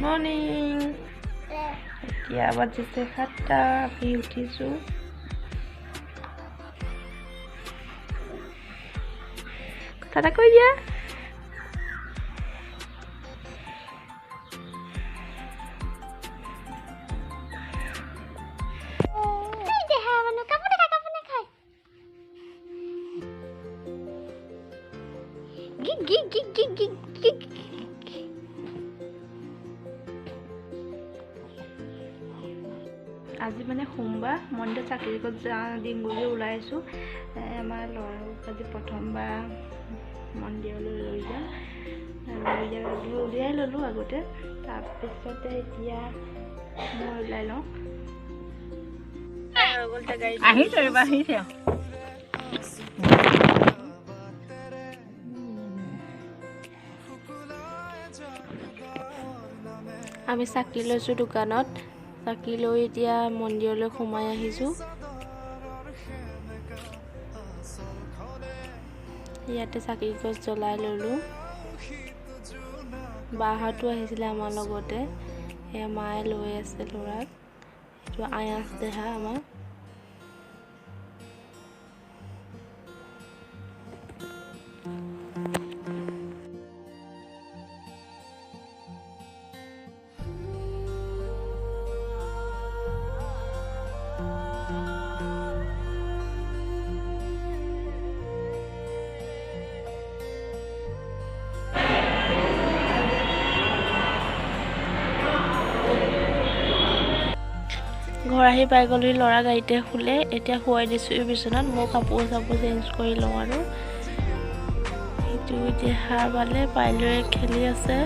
morning এতিয়া বাজিছে 7টা আমি উঠিছোঁ কথা এটা কৈ দিয়া আজি মানে সোমবাৰ মন্দিৰ চাকৰিত দিম বুলি ওলাইছোঁ আমাৰ ল'ৰাক আজি প্ৰথমবাৰ মন্দিৰলৈ লৈ যাম উলিয়াই ল'লোঁ আগতে তাৰপিছতে এতিয়া মই ওলাই লওঁ আহিছে আমি চাকি লৈছোঁ দোকানত চাকি লৈ এতিয়া মন্দিৰলৈ সোমাই আহিছোঁ ইয়াতে চাকি গছ জ্বলাই ল'লোঁ বাহঁতো আহিছিলে আমাৰ লগতে এয়া মায়ে লৈ আছে ল'ৰাক এইটো আয়াস দেহা আমাৰ ঘৰ আহি পাই গ'লো ল'ৰা গাড়ীতে শুলে এতিয়া শুৱাই দিছোঁ বিচনাত মই কাপোৰ চাপোৰ চেঞ্জ কৰি লওঁ আৰু সেইটো এতিয়া সাৰ পালে পাই লৈ খেলি আছে